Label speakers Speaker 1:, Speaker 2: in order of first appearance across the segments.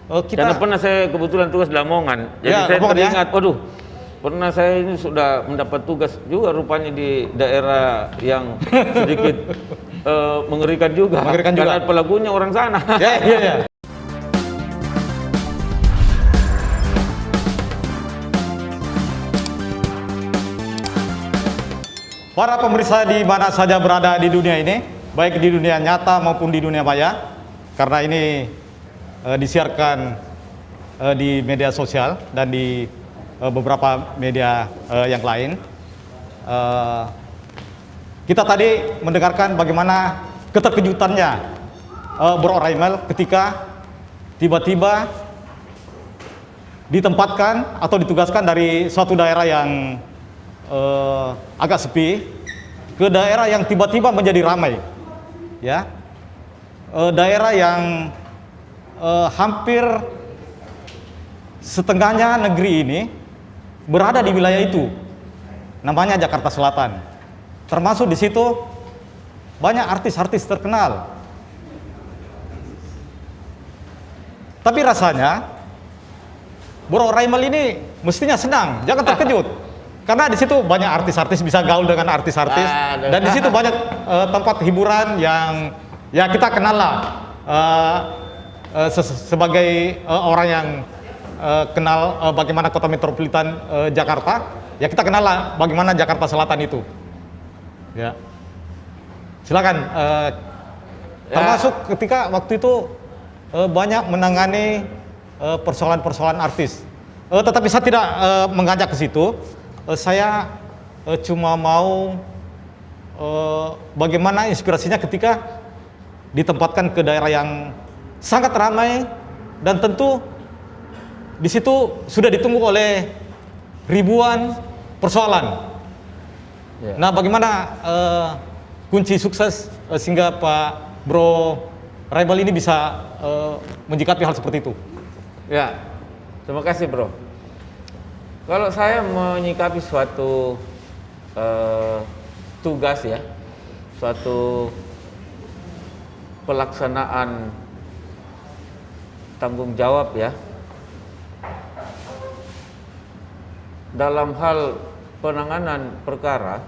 Speaker 1: Karena pernah saya kebetulan tugas di Lamongan, jadi
Speaker 2: Ya,
Speaker 1: saya
Speaker 2: Lamongan, ya.
Speaker 1: teringat, waduh, pernah saya ini sudah mendapat tugas juga rupanya di daerah yang sedikit mengerikan juga.
Speaker 2: Mengerikan juga.
Speaker 1: Karena pelakunya orang sana.
Speaker 2: Ya, iya, iya. Para pemirsa di mana saja berada di dunia ini, baik di dunia nyata maupun di dunia maya, karena ini disiarkan di media sosial dan di beberapa media yang lain. Kita tadi mendengarkan bagaimana keterkejutannya Bro Raimel ketika tiba-tiba ditempatkan atau ditugaskan dari suatu daerah yang agak sepi ke daerah yang tiba-tiba menjadi ramai, ya, daerah yang hampir setengahnya negeri ini berada di wilayah itu, namanya Jakarta Selatan. Termasuk di situ banyak artis-artis terkenal. Tapi rasanya Bro Raimel ini mestinya senang, jangan terkejut. Karena di situ banyak artis-artis, bisa gaul dengan artis-artis, dan di situ banyak tempat hiburan yang ya kita kenal lah sebagai orang yang kenal bagaimana kota metropolitan Jakarta. Ya kita kenal lah bagaimana Jakarta Selatan itu. Ya, silakan. Termasuk ketika waktu itu banyak menangani persoalan-persoalan artis. Tetapi saya tidak mengajak ke situ. Saya cuma mau bagaimana inspirasinya ketika ditempatkan ke daerah yang sangat ramai dan tentu di situ sudah ditunggu oleh ribuan persoalan.
Speaker 1: Ya.
Speaker 2: Nah, bagaimana kunci sukses sehingga Pak Bro Raimel ini bisa menyikapi hal seperti itu?
Speaker 1: Ya, terima kasih Bro. Kalau saya menyikapi suatu tugas ya, suatu pelaksanaan tanggung jawab ya, dalam hal penanganan perkara,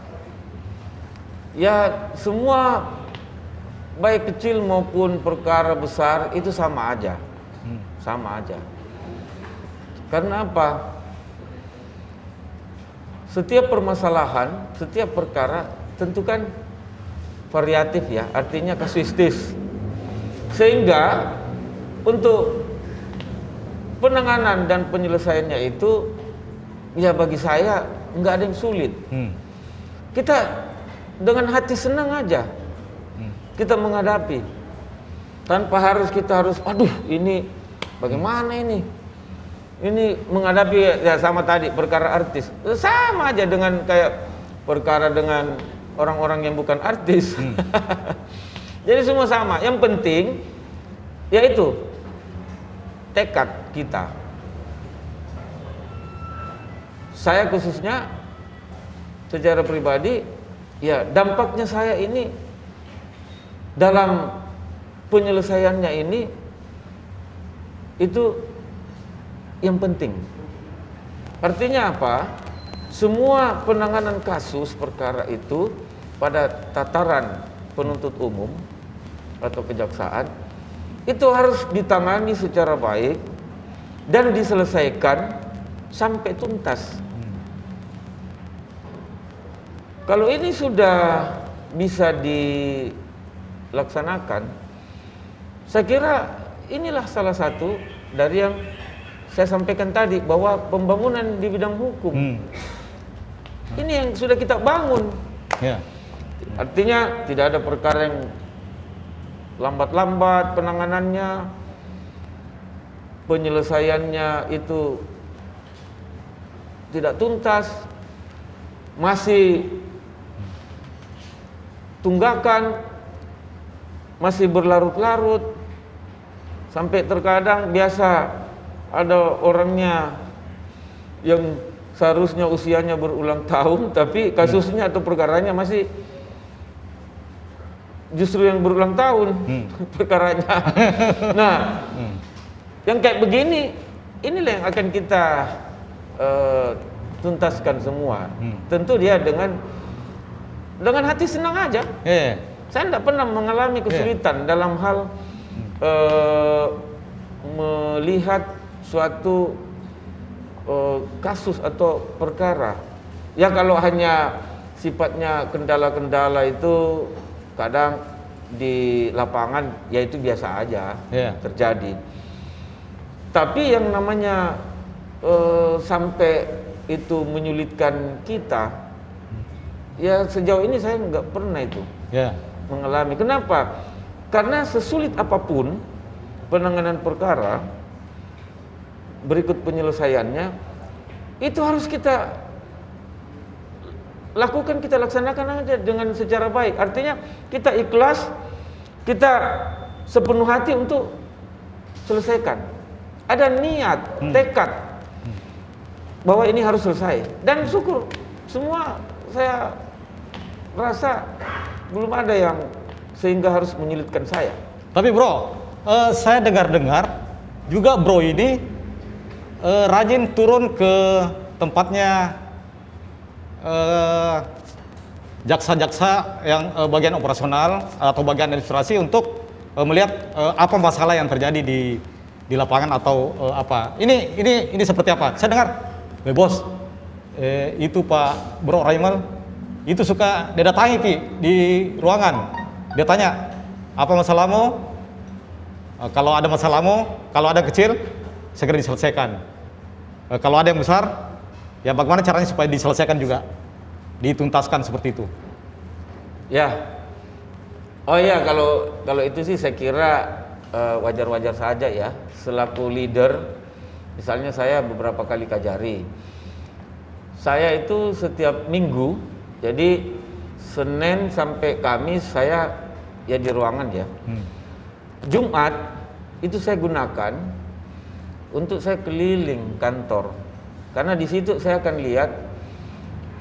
Speaker 1: ya semua baik kecil maupun perkara besar itu sama aja, sama aja. Karena apa? Setiap permasalahan, setiap perkara tentu kan variatif ya, artinya kasuistis. Sehingga untuk penanganan dan penyelesaiannya itu ya bagi saya nggak ada yang sulit. Kita dengan hati senang aja kita menghadapi, tanpa kita harus aduh ini bagaimana ini menghadapi ya sama tadi perkara artis, sama aja dengan kayak perkara dengan orang-orang yang bukan artis. Jadi semua sama. Yang penting yaitu tekad kita. Saya khususnya secara pribadi ya dampaknya saya ini dalam penyelesaiannya ini itu yang penting. Artinya apa? Semua penanganan kasus perkara itu pada tataran penuntut umum atau kejaksaan itu harus ditangani secara baik dan diselesaikan sampai tuntas. Kalau ini sudah bisa dilaksanakan, saya kira inilah salah satu dari yang saya sampaikan tadi, bahwa pembangunan di bidang hukum ini yang sudah kita bangun.
Speaker 2: Ya.
Speaker 1: Artinya tidak ada perkara yang lambat-lambat penanganannya, penyelesaiannya itu tidak tuntas, masih tunggakan, masih berlarut-larut, sampai terkadang biasa ada orangnya yang seharusnya usianya berulang tahun, tapi kasusnya atau perkaranya masih justru yang berulang tahun perkaranya. Nah, Yang kayak begini, inilah yang akan kita tuntaskan semua. Tentu dia dengan hati senang aja. Saya tidak pernah mengalami kesulitan dalam hal melihat suatu kasus atau perkara. Ya kalau hanya sifatnya kendala-kendala itu kadang di lapangan ya itu biasa aja terjadi. Tapi yang namanya sampai itu menyulitkan kita, ya sejauh ini saya nggak pernah itu mengalami. Kenapa? Karena sesulit apapun penanganan perkara, berikut penyelesaiannya itu harus kita lakukan, kita laksanakan aja dengan secara baik. Artinya kita ikhlas, kita sepenuh hati untuk selesaikan. Ada niat, tekad bahwa ini harus selesai. Dan syukur semua saya rasa belum ada yang sehingga harus menyulitkan saya.
Speaker 2: Tapi bro, saya dengar-dengar juga bro ini rajin turun ke tempatnya jaksa-jaksa yang bagian operasional atau bagian administrasi untuk melihat apa masalah yang terjadi di lapangan atau apa. Ini seperti apa? Saya dengar, bos, itu Pak Bro Raimal itu suka dia datangi di ruangan. Dia tanya, apa masalahmu? Kalau ada masalahmu, kalau ada kecil, segera diselesaikan. Kalau ada yang besar, ya bagaimana caranya supaya diselesaikan juga, dituntaskan seperti itu.
Speaker 1: Ya, oh ya kalau itu sih saya kira wajar-wajar saja ya. Selaku leader, misalnya saya beberapa kali Kajari, saya itu setiap minggu, jadi Senin sampai Kamis saya ya di ruangan ya. Jumat itu saya gunakan untuk saya keliling kantor. Karena di situ saya akan lihat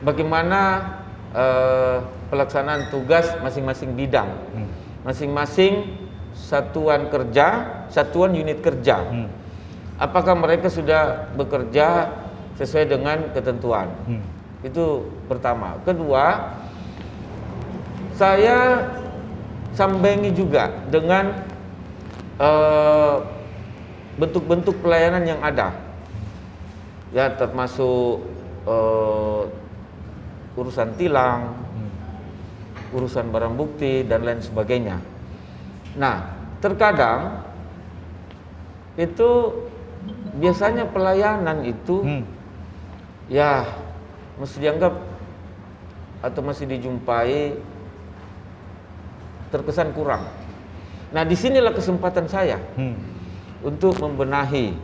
Speaker 1: bagaimana pelaksanaan tugas masing-masing bidang, masing-masing satuan kerja, satuan unit kerja. Apakah mereka sudah bekerja sesuai dengan ketentuan? Itu pertama. Kedua, saya sambengi juga dengan bentuk-bentuk pelayanan yang ada. Ya termasuk urusan tilang, urusan barang bukti dan lain sebagainya. Nah, terkadang itu biasanya pelayanan itu ya mesti dianggap atau masih dijumpai terkesan kurang. Nah, disinilah kesempatan saya untuk membenahi.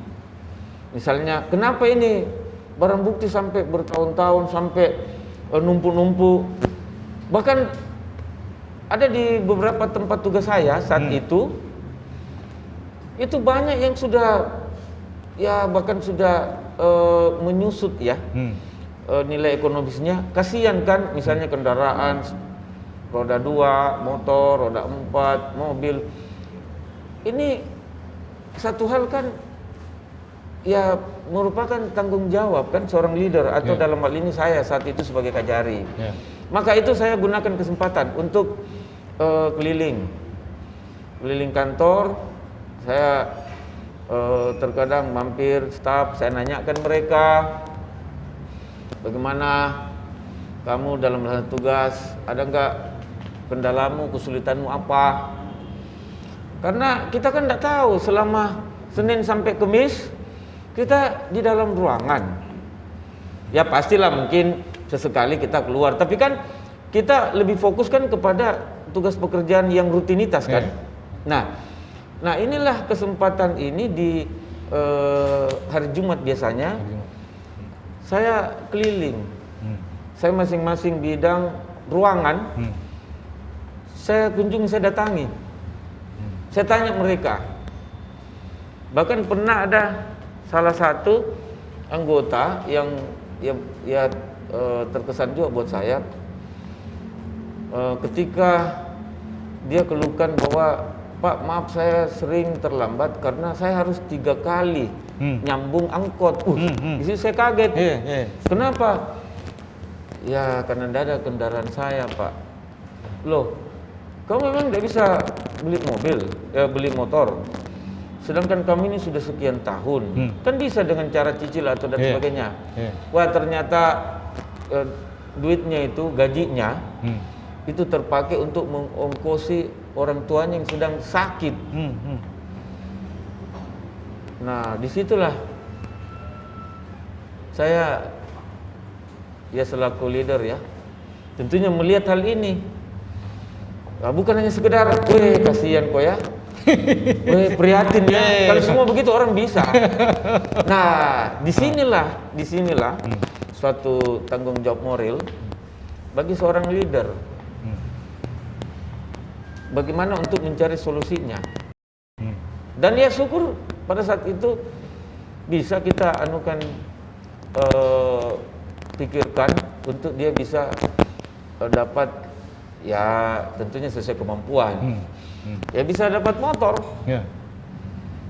Speaker 1: Misalnya, kenapa ini barang bukti sampai bertahun-tahun, sampai numpuk-numpuk. Bahkan ada di beberapa tempat tugas saya saat itu banyak yang sudah, ya bahkan sudah menyusut ya nilai ekonomisnya. Kasihan kan, misalnya kendaraan roda 2, motor, roda 4, mobil. Ini satu hal kan ya merupakan tanggung jawab kan seorang leader atau dalam hal ini saya saat itu sebagai Kajari. Maka itu saya gunakan kesempatan untuk keliling kantor. Saya terkadang mampir staf, saya nanyakan mereka bagaimana kamu dalam melaksanakan tugas, ada enggak kendalamu, kesulitanmu apa? Karena kita kan tidak tahu selama Senin sampai Kamis kita di dalam ruangan. Ya pastilah mungkin sesekali kita keluar, tapi kan kita lebih fokuskan kepada tugas pekerjaan yang rutinitas kan. Nah inilah kesempatan ini di hari Jumat biasanya saya keliling. Saya masing-masing bidang ruangan saya kunjungi, saya datangi. Saya tanya mereka. Bahkan pernah ada salah satu anggota yang terkesan juga buat saya ketika dia keluhkan bahwa Pak, maaf saya sering terlambat karena saya harus 3 kali nyambung angkot. Di situ saya kaget. Kenapa? Ya karena tidak ada kendaraan saya, Pak. Loh, kamu memang tidak bisa beli mobil, beli motor. Sedangkan kami ini sudah sekian tahun. Kan bisa dengan cara cicil atau dan sebagainya. Wah, ternyata duitnya itu, gajinya itu terpakai untuk mengongkosi orang tuanya yang sedang sakit. Nah, disitulah saya ya selaku leader ya, tentunya melihat hal ini. Nah, bukan hanya sekedar, weh kasihan kok ya, weh prihatin ya. Kalau semua begitu orang bisa. Nah, disinilah suatu tanggung jawab moral bagi seorang leader. Bagaimana untuk mencari solusinya. Dan ya syukur pada saat itu bisa kita anukan pikirkan untuk dia bisa dapat ya tentunya sesuai kemampuan. Ya bisa dapat motor.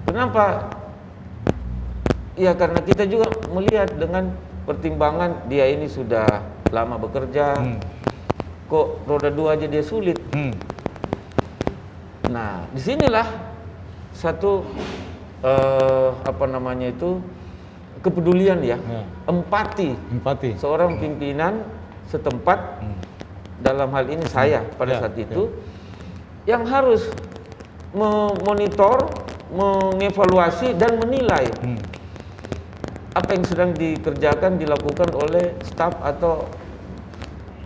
Speaker 1: Kenapa? Ya karena kita juga melihat dengan pertimbangan dia ini sudah lama bekerja, kok roda 2 aja dia sulit. Nah, disinilah satu kepedulian ya, empati seorang pimpinan setempat, dalam hal ini saya pada saat itu yang harus memonitor, mengevaluasi dan menilai apa yang sedang dilakukan oleh staf atau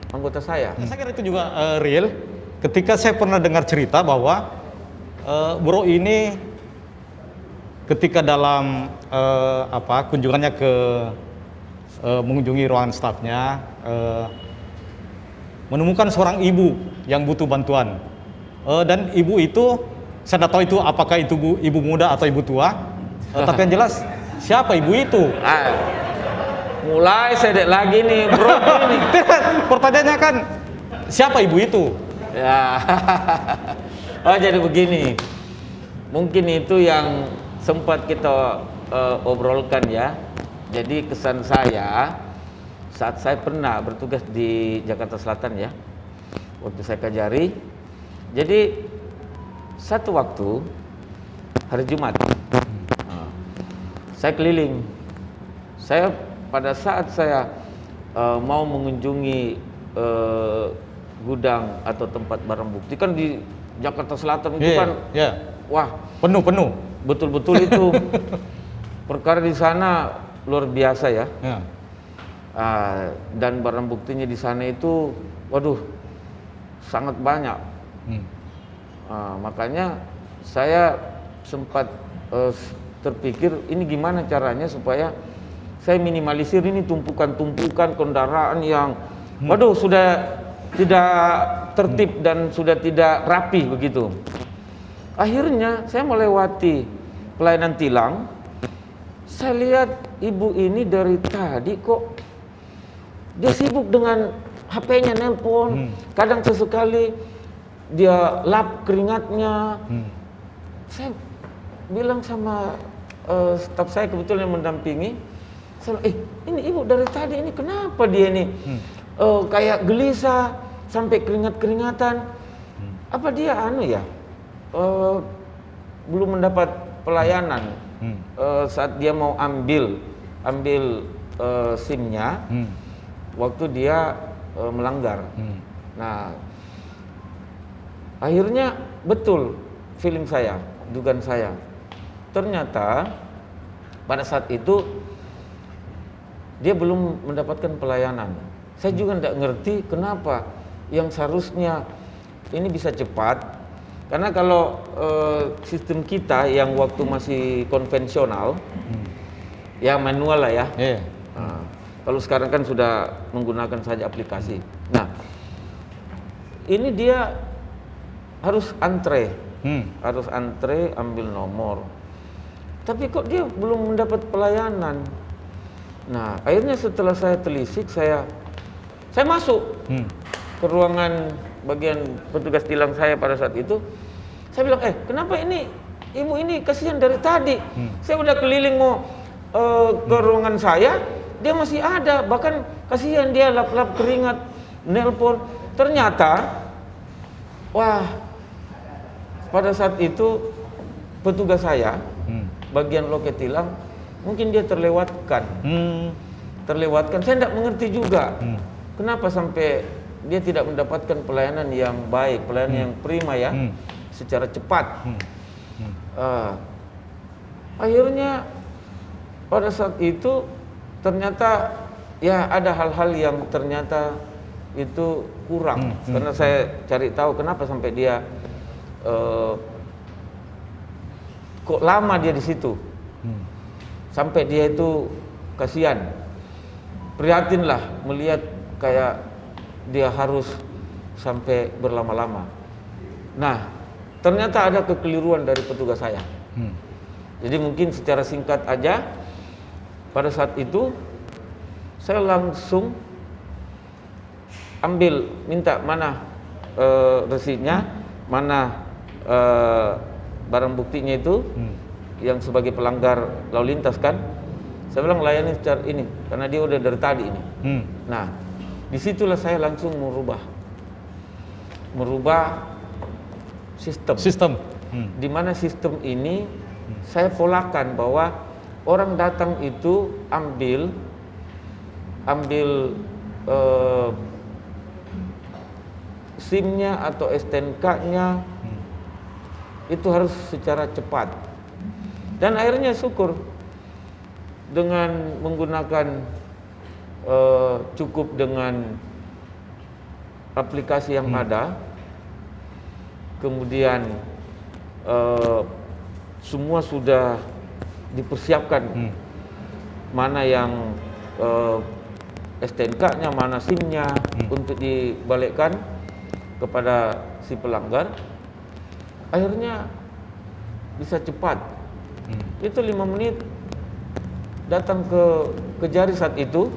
Speaker 1: anggota saya.
Speaker 2: Saya kira itu juga real. Ketika saya pernah dengar cerita bahwa Bro ini ketika dalam kunjungannya ke mengunjungi ruangan stafnya, menemukan seorang ibu yang butuh bantuan, dan ibu itu saya tidak tahu itu apakah itu ibu muda atau ibu tua, tapi yang jelas siapa ibu itu?
Speaker 1: Mulai sedek lagi nih bro ini.
Speaker 2: Pertanyaannya kan siapa ibu itu?
Speaker 1: Ya, oh jadi begini, mungkin itu yang sempat kita obrolkan ya. Jadi kesan saya saat saya pernah bertugas di Jakarta Selatan ya, waktu saya Kajari. Jadi satu waktu hari Jumat, saya keliling. Saya pada saat saya mau mengunjungi gudang atau tempat barang bukti, kan di Jakarta Selatan itu wah
Speaker 2: penuh
Speaker 1: betul-betul itu perkara di sana luar biasa ya. Dan barang buktinya di sana itu waduh sangat banyak. Makanya saya sempat terpikir ini gimana caranya supaya saya minimalisir ini tumpukan-tumpukan kendaraan yang waduh sudah tidak tertib dan sudah tidak rapi begitu. Akhirnya saya melewati pelayanan tilang. Saya lihat ibu ini dari tadi kok dia sibuk dengan HP-nya, nelpon. Kadang sesekali dia lap keringatnya. Saya bilang sama staf saya kebetulan yang mendampingi, saya, ini ibu dari tadi ini kenapa dia ini kayak gelisah sampai keringat-keringatan? Apa dia belum mendapat pelayanan saat dia mau ambil SIM-nya waktu dia melanggar. Nah, akhirnya betul feeling saya, dugaan saya. Ternyata pada saat itu dia belum mendapatkan pelayanan. Saya juga tidak ngerti kenapa yang seharusnya ini bisa cepat. Karena kalau sistem kita yang waktu masih konvensional, ya manual lah ya. Kalau sekarang kan sudah menggunakan saja aplikasi. Nah, ini dia harus antre, ambil nomor. Tapi kok dia belum mendapat pelayanan? Nah, akhirnya setelah saya telisik, saya masuk ke ruangan bagian petugas tilang saya pada saat itu. Saya bilang, kenapa ini ibu ini kasihan dari tadi? Saya udah keliling mau ke ruangan saya, dia masih ada. Bahkan kasihan dia lap-lap keringat, nelpon. Ternyata, wah, pada saat itu petugas saya, bagian loket tilang, mungkin dia terlewatkan. Terlewatkan, saya tidak mengerti juga. Kenapa sampai dia tidak mendapatkan pelayanan yang baik, pelayanan yang prima ya, secara cepat. Akhirnya pada saat itu ternyata ya ada hal-hal yang ternyata itu kurang. Karena saya cari tahu kenapa sampai dia kok lama dia di situ, sampai dia itu kasihan, prihatin lah melihat kayak dia harus sampai berlama-lama. Nah, ternyata ada kekeliruan dari petugas saya. Jadi mungkin secara singkat aja, pada saat itu saya langsung minta mana resitnya, mana barang buktinya itu, yang sebagai pelanggar lalu lintas kan. Saya bilang layani secara ini, karena dia udah dari tadi ini. Nah, disitulah saya langsung merubah sistem. Di mana sistem ini saya polakan bahwa orang datang itu ambil SIM-nya atau STNK-nya itu harus secara cepat. Dan akhirnya syukur dengan menggunakan cukup dengan aplikasi yang ada, kemudian semua sudah dipersiapkan, mana yang STNK-nya, mana SIM-nya untuk dibalikkan kepada si pelanggar. Akhirnya bisa cepat. Itu 5 menit datang ke Kejari saat itu,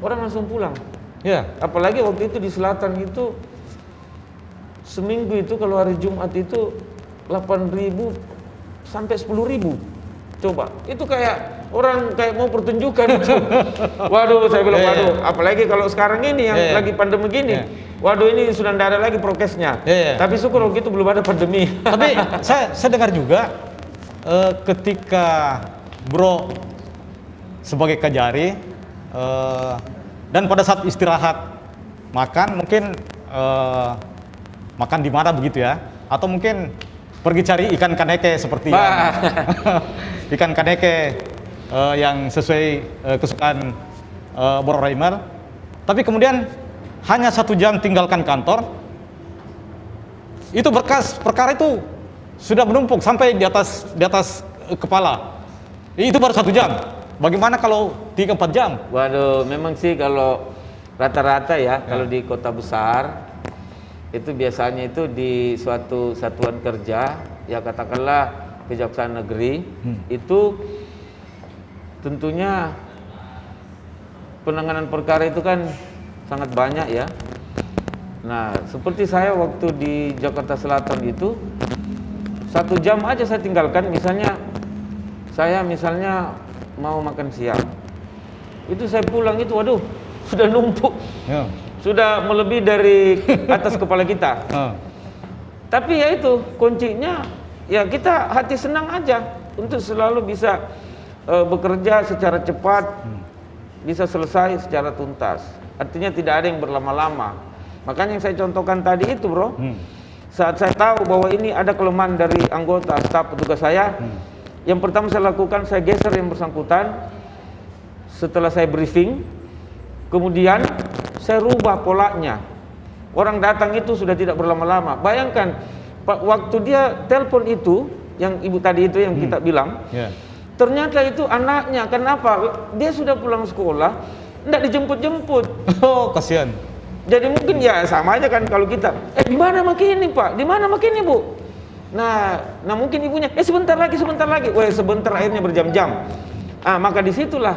Speaker 1: orang langsung pulang. Apalagi waktu itu di selatan itu seminggu itu kalau hari Jumat itu 8.000 sampai 10.000. Coba, itu kayak orang kayak mau pertunjukan itu. Waduh, saya bilang waduh, apalagi kalau sekarang ini yang lagi pandemi gini. Waduh, ini sudah tidak ada lagi prokesnya. Tapi syukur waktu itu belum ada pandemi.
Speaker 2: Tapi saya dengar juga ketika Bro sebagai Kejari dan pada saat istirahat makan mungkin makan di mana begitu ya, atau mungkin pergi cari ikan kaneke seperti ikan kaneke yang sesuai kesukaan Bro Reimer. Tapi kemudian hanya 1 jam tinggalkan kantor, itu berkas perkara itu sudah menumpuk sampai di atas kepala. Itu baru 1 jam. Bagaimana kalau 3-4 jam?
Speaker 1: Waduh, memang sih kalau rata-rata ya, kalau di kota besar itu biasanya itu di suatu satuan kerja, ya katakanlah Kejaksaan Negeri, itu tentunya penanganan perkara itu kan sangat banyak ya. Nah, seperti saya waktu di Jakarta Selatan itu 1 jam aja saya tinggalkan. Misalnya saya mau makan siang, itu saya pulang itu waduh sudah numpuk, sudah melebihi dari atas kepala kita. Tapi ya itu kuncinya, ya kita hati senang aja untuk selalu bisa bekerja secara cepat, bisa selesai secara tuntas. Artinya tidak ada yang berlama-lama. Makanya yang saya contohkan tadi itu bro, saat saya tahu bahwa ini ada kelemahan dari anggota staf petugas saya, yang pertama saya lakukan, saya geser yang bersangkutan. Setelah saya briefing, kemudian saya rubah polanya. Orang datang itu sudah tidak berlama-lama. Bayangkan waktu dia telepon itu, yang ibu tadi itu yang kita bilang, ternyata itu anaknya. Kenapa? Dia sudah pulang sekolah, tidak dijemput-jemput.
Speaker 2: Oh, kasihan.
Speaker 1: Jadi mungkin ya sama aja kan kalau kita, di mana makin ini Pak? Di mana makin ini Bu? Nah mungkin ibunya, sebentar lagi. Wah, sebentar akhirnya berjam-jam. Maka disitulah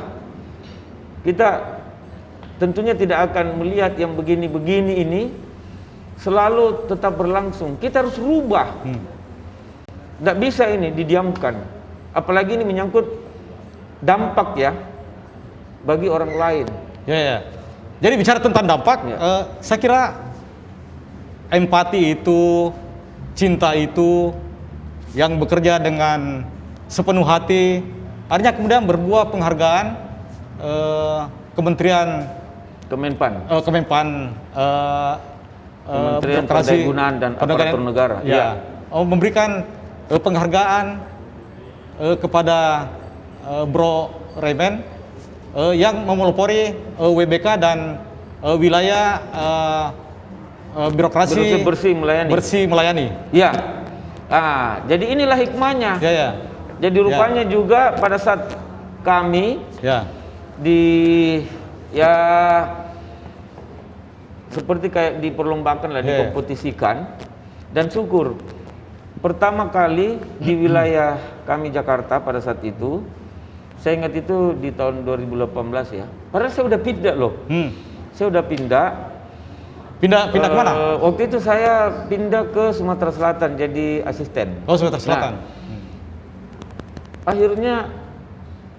Speaker 1: kita tentunya tidak akan melihat yang begini-begini ini selalu tetap berlangsung. Kita harus rubah. Tidak bisa ini didiamkan. Apalagi ini menyangkut dampak ya bagi orang lain.
Speaker 2: Ya. Jadi bicara tentang dampak, saya kira empati itu, cinta itu, yang bekerja dengan sepenuh hati, akhirnya kemudian berbuah penghargaan Kementerian
Speaker 1: Kemenpan,
Speaker 2: Kemenpan,
Speaker 1: Kementerian Perdagangan dan Aparatur Negara.
Speaker 2: Ya, memberikan penghargaan kepada Bro Remen yang memelopori WBK dan wilayah birokrasi bersih melayani.
Speaker 1: Ya, jadi inilah hikmahnya.
Speaker 2: Ya.
Speaker 1: Jadi rupanya juga pada saat kami seperti kayak diperlombakan lah, dikompetisikan, dan syukur pertama kali di wilayah kami Jakarta pada saat itu, saya ingat itu di tahun 2018 ya. Padahal saya udah pindah loh. Saya udah pindah kemana? Waktu itu saya pindah ke Sumatera Selatan jadi asisten.
Speaker 2: Oh, Sumatera Selatan.
Speaker 1: Akhirnya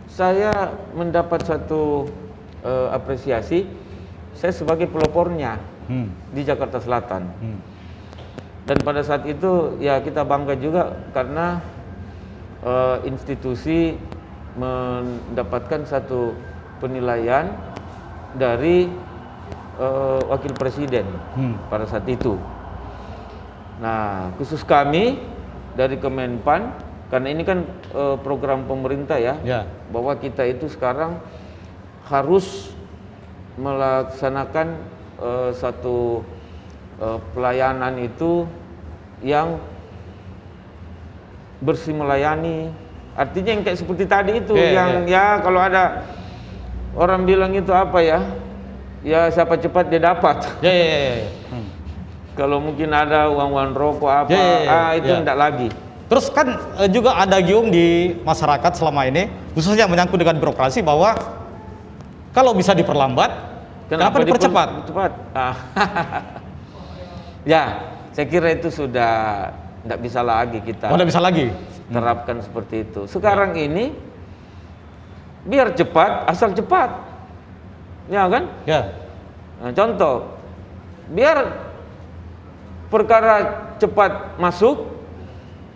Speaker 1: saya mendapat suatu apresiasi. Saya sebagai pelopornya di Jakarta Selatan. Dan pada saat itu ya kita bangga juga karena institusi mendapatkan satu penilaian dari wakil presiden pada saat itu. Nah, khusus kami dari Kemenpan, karena ini kan program pemerintah ya, bahwa kita itu sekarang harus melaksanakan satu pelayanan itu yang bersih melayani. Artinya yang kayak seperti tadi itu, ya kalau ada orang bilang itu apa ya, siapa cepat dia dapat. Kalau mungkin ada uang rokok apa, itu enggak lagi.
Speaker 2: Terus kan juga ada gium di masyarakat selama ini, khususnya menyangkut dengan birokrasi, bahwa kalau bisa diperlambat, kenapa dipercepat? Ya, saya kira itu sudah tidak bisa lagi kita. Tidak bisa lagi
Speaker 1: terapkan seperti itu. Sekarang ini biar cepat, asal cepat, ya kan?
Speaker 2: Ya.
Speaker 1: Nah, contoh, biar perkara cepat masuk,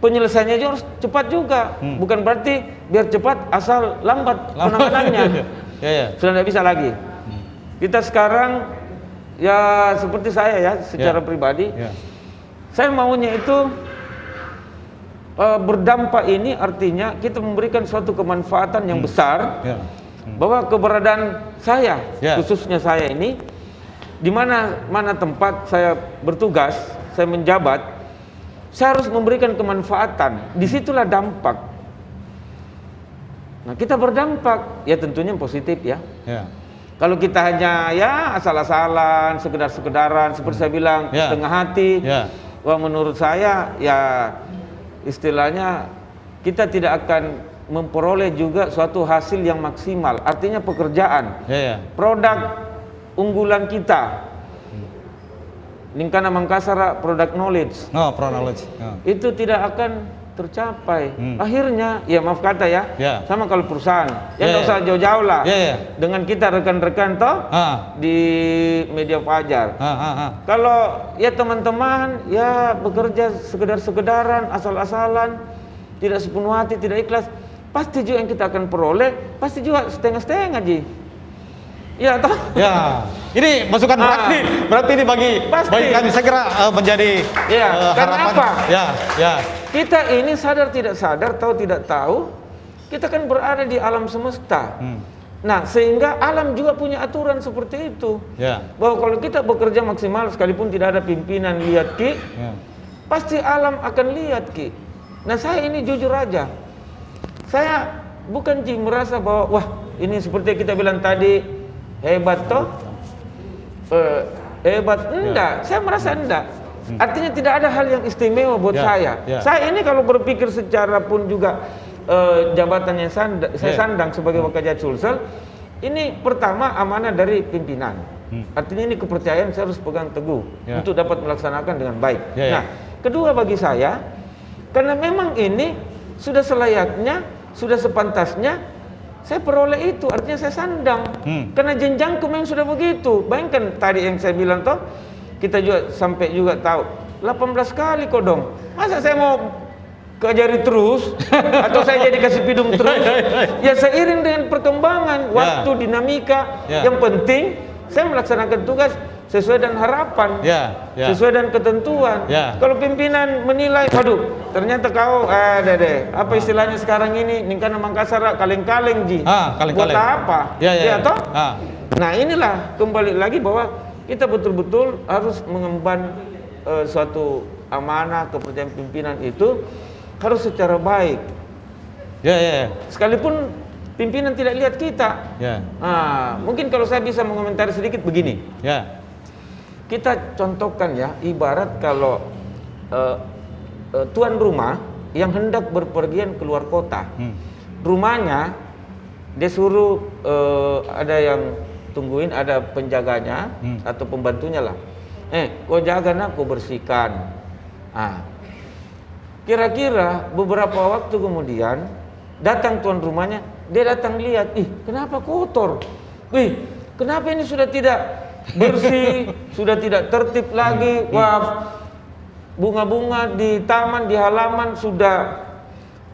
Speaker 1: penyelesaiannya juga harus cepat juga. Bukan berarti biar cepat asal lambat penanganannya. Sudah tidak bisa lagi. Kita sekarang ya seperti saya ya secara pribadi, saya maunya itu berdampak ini artinya kita memberikan suatu kemanfaatan yang besar, bahwa keberadaan saya, khususnya saya ini, di mana tempat saya bertugas, saya menjabat, saya harus memberikan kemanfaatan. Disitulah dampak. Nah, kita berdampak, ya tentunya positif ya. Kalau kita hanya asal-asalan, sekedar-sekedaran, seperti saya bilang, setengah hati, wah menurut saya ya istilahnya kita tidak akan memperoleh juga suatu hasil yang maksimal. Artinya pekerjaan, produk unggulan kita, Lingkana Mangkasara product knowledge, itu tidak akan tercapai. Akhirnya, ya maaf kata ya, sama kalau perusahaan, tidak usah jauh-jauh lah, dengan kita rekan-rekan toh di media Fajar. Kalau ya teman-teman ya bekerja sekedar-sekedaran, asal-asalan, tidak sepenuh hati, tidak ikhlas, pasti juga yang kita akan peroleh, pasti juga setengah-setengah Ji. Ya toh? Ya,
Speaker 2: ini masukan berarti ini bagi kami, saya kira menjadi harapan.
Speaker 1: Apa?
Speaker 2: Ya.
Speaker 1: Kita ini sadar tidak sadar, tahu tidak tahu, kita kan berada di alam semesta. Nah, sehingga alam juga punya aturan seperti itu. Bahwa kalau kita bekerja maksimal sekalipun tidak ada pimpinan lihat Ki, pasti alam akan lihat Ki. Nah, saya ini jujur aja, saya bukan Ji merasa bahwa wah ini seperti kita bilang tadi hebat toh, hebat enggak. Saya merasa enggak. Artinya tidak ada hal yang istimewa buat saya. Saya ini kalau berpikir secara pun juga jabatan yang saya sandang sebagai Wakajat Sulsel, ini pertama amanah dari pimpinan. Artinya ini kepercayaan saya harus pegang teguh untuk dapat melaksanakan dengan baik. Nah, kedua bagi saya, karena memang ini sudah selayaknya, sudah sepantasnya saya peroleh itu, artinya saya sandang. Karena jenjangku memang sudah begitu. Bayangkan tadi yang saya bilang toh, kita juga sampai juga tahu 18 kali kodong. Masa saya mau keajari terus atau saya jadi kasih pidung terus? Ya seiring dengan perkembangan waktu, dinamika. Yang penting saya melaksanakan tugas sesuai dengan harapan, sesuai dengan ketentuan. Kalau pimpinan menilai, waduh, ternyata kau apa istilahnya sekarang ini, Ningkana Mangkasar kaleng-kaleng ji, buat apa? Toh? Nah inilah kembali lagi bahwa kita betul-betul harus mengemban suatu amanah kepercayaan pimpinan itu harus secara baik. Sekalipun pimpinan tidak lihat kita. Mungkin kalau saya bisa mengomentari sedikit begini. Kita contohkan ya, ibarat kalau tuan rumah yang hendak berpergian keluar kota, rumahnya dia suruh ada yang tungguin, ada penjaganya atau pembantunya lah. Kau jaga nak, kau bersihkan. Kira-kira beberapa waktu kemudian datang tuan rumahnya, dia datang lihat, kenapa kotor? Kenapa ini sudah tidak bersih, sudah tidak tertib lagi. Wah, bunga-bunga di taman, di halaman sudah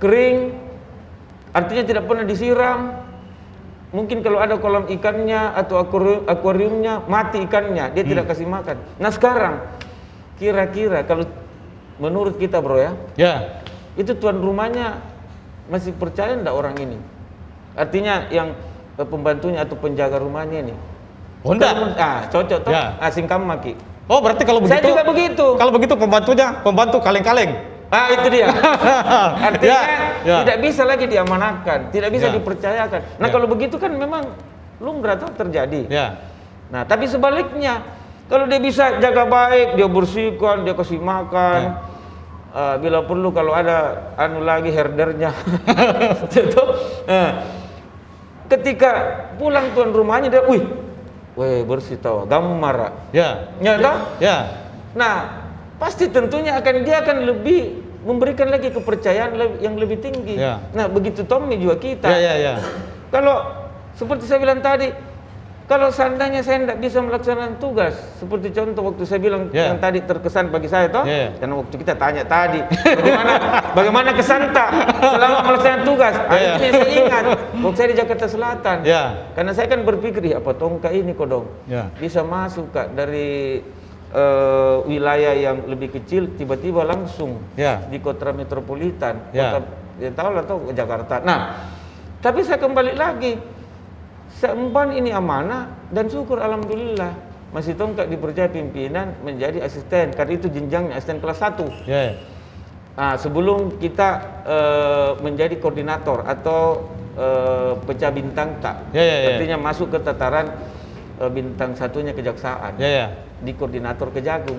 Speaker 1: kering, artinya tidak pernah disiram. Mungkin kalau ada kolam ikannya atau akuariumnya, mati ikannya, dia tidak kasih makan. Nah sekarang, kira-kira kalau menurut kita bro itu tuan rumahnya masih percaya enggak orang ini? Artinya yang pembantunya atau penjaga rumahnya ini. Cocok toh? Singkam maki. Oh berarti kalau begitu. Saya juga begitu. Kalau begitu pembantu kaleng-kaleng. Itu dia. Artinya tidak bisa lagi diamanahkan, tidak bisa dipercayakan. Nah kalau begitu kan memang lumrah toh terjadi. Nah tapi sebaliknya, kalau dia bisa jaga baik, dia bersihkan, dia kasih makan. Bila perlu kalau ada lagi herdernya. Ketika pulang tuan rumahnya dia, bersih tau, gambar. Nah, pasti tentunya dia akan lebih memberikan lagi kepercayaan yang lebih tinggi. Nah, begitu Tommy juga kita. Kalau seperti saya bilang tadi, kalau seandainya saya tidak bisa melaksanakan tugas, seperti contoh waktu saya bilang yang tadi terkesan bagi saya toh, karena waktu kita tanya tadi, bagaimana kesan tak selama melaksanakan tugas? Ini saya ingat, waktu saya di Jakarta Selatan, karena saya kan berpikir, apa tongka ini kodong bisa masuk Kak dari wilayah yang lebih kecil, tiba-tiba langsung di kota metropolitan, kota, tahu lah toh Jakarta. Nah, tapi saya kembali lagi. Seemban ini amanah dan syukur alhamdulillah masih tongkat dipercaya pimpinan menjadi asisten, karena itu jenjangnya asisten kelas 1. Sebelum kita menjadi koordinator atau pecah bintang tak, artinya masuk ke tataran bintang satunya kejaksaan, di koordinator Kejagung.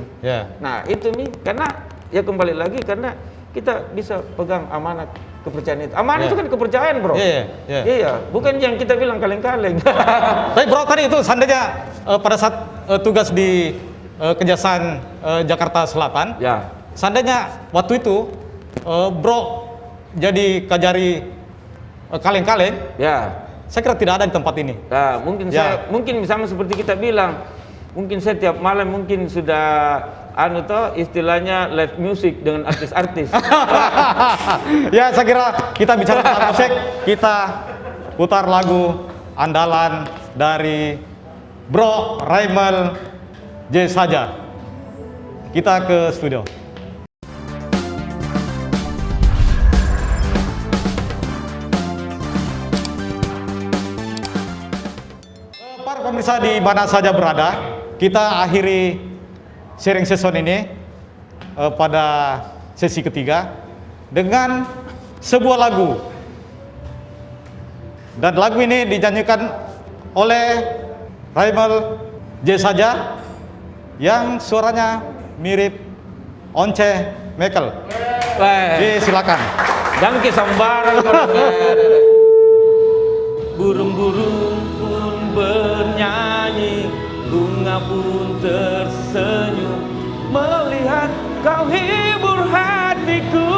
Speaker 1: Nah itu nih, karena ya kembali lagi karena kita bisa pegang amanah kepercayaan itu. Amanah itu kan kepercayaan bro. Bukan yang kita bilang kaleng-kaleng.
Speaker 2: Tapi bro tadi itu seandainya pada saat tugas di Kejaksaan Jakarta Selatan, seandainya waktu itu bro jadi kajari kaleng-kaleng, saya kira tidak ada di tempat ini.
Speaker 1: Mungkin sama seperti kita bilang, mungkin saya tiap malam mungkin sudah istilahnya live music dengan artis-artis.
Speaker 2: Ya saya kira kita bicara tentang musik, kita putar lagu andalan dari Bro Raimel J Saja. Kita ke studio. Para pemirsa di mana saja berada, kita akhiri sharing session ini pada sesi ketiga dengan sebuah lagu, dan lagu ini dinyanyikan oleh Raimel J Saja yang suaranya mirip Once Mekel. Silakan.
Speaker 1: Dangke sambaran. Burung-burung pun bernyanyi, bunga pun tersenyum melihat kau hibur hatiku.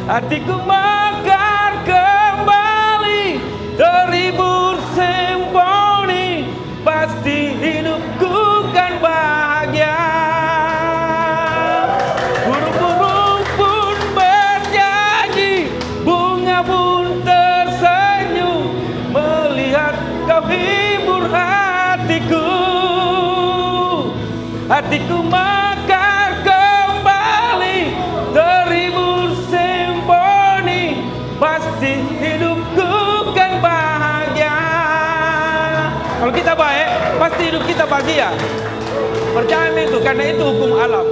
Speaker 1: Hatiku mekar kembali terhibur simfoni, pasti hidupku kan bahagia. Burung-burung pun bernyanyi, bunga pun tersenyum melihat kau hibur hatiku. Hatiku mekar kembali terhibur simfoni, pasti hidupku kan bahagia. Kalau kita baik, pasti hidup kita bahagia. Percaya itu, karena itu hukum alam.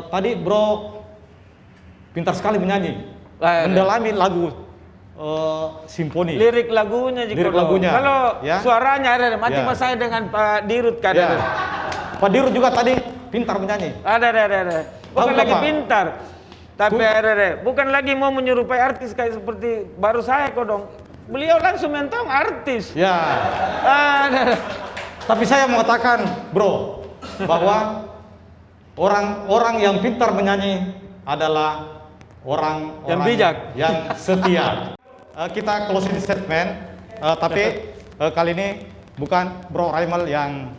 Speaker 2: Tadi bro pintar sekali menyanyi, mendalami lagu simfoni.
Speaker 1: Lirik lagunya juga.
Speaker 2: Lirik lagunya.
Speaker 1: Kalau
Speaker 2: ya?
Speaker 1: suaranya ada, mati
Speaker 2: Ya.
Speaker 1: saya dengan Pak Dirut kan.
Speaker 2: Ya. Pak Dirut juga tadi pintar menyanyi.
Speaker 1: Ada. Bukan
Speaker 2: Tahu
Speaker 1: lagi
Speaker 2: apa?
Speaker 1: pintar, tapi ada. Bukan lagi mau menyerupai artis kayak seperti baru saya kodong. Beliau langsung mentong artis.
Speaker 2: Ya.
Speaker 1: Ada.
Speaker 2: Tapi saya mengatakan bro bahwa orang-orang yang pintar menyanyi adalah orang
Speaker 1: Yang bijak.
Speaker 2: yang setia. Kita closing statement, tapi kali ini bukan Bro Raimel yang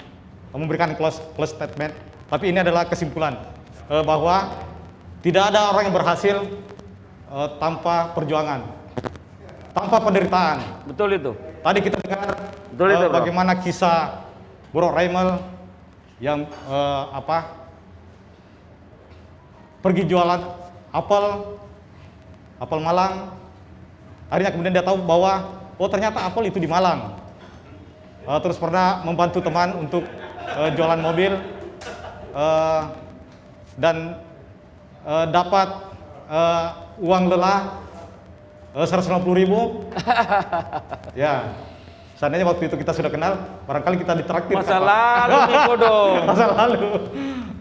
Speaker 2: memberikan close statement, tapi ini adalah kesimpulan bahwa tidak ada orang yang berhasil tanpa perjuangan, tanpa penderitaan.
Speaker 1: Betul itu.
Speaker 2: Tadi kita dengar
Speaker 1: Betul itu, Bro.
Speaker 2: bagaimana kisah Bro Raimel yang pergi jualan apel Malang. Akhirnya kemudian dia tahu bahwa ternyata apel itu di Malang. Terus pernah membantu teman untuk jualan mobil dan dapat uang lelah 150.000. Ya, seandainya waktu itu kita sudah kenal, barangkali kita ditraktir.
Speaker 1: Masa lalu nih kodong.
Speaker 2: Masa lalu.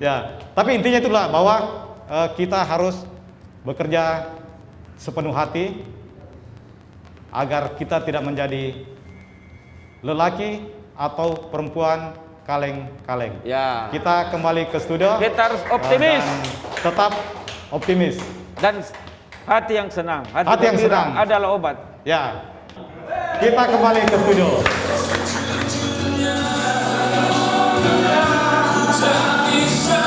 Speaker 2: Ya, tapi intinya itulah bahwa kita harus bekerja sepenuh hati agar kita tidak menjadi lelaki atau perempuan kaleng-kaleng.
Speaker 1: Ya.
Speaker 2: Kita kembali ke studio.
Speaker 1: Kita harus optimis.
Speaker 2: Dan tetap optimis.
Speaker 1: Dan hati yang senang.
Speaker 2: Hati yang
Speaker 1: gembira
Speaker 2: senang
Speaker 1: adalah obat.
Speaker 2: Ya. Kita kembali ke studio.
Speaker 3: Tak bisa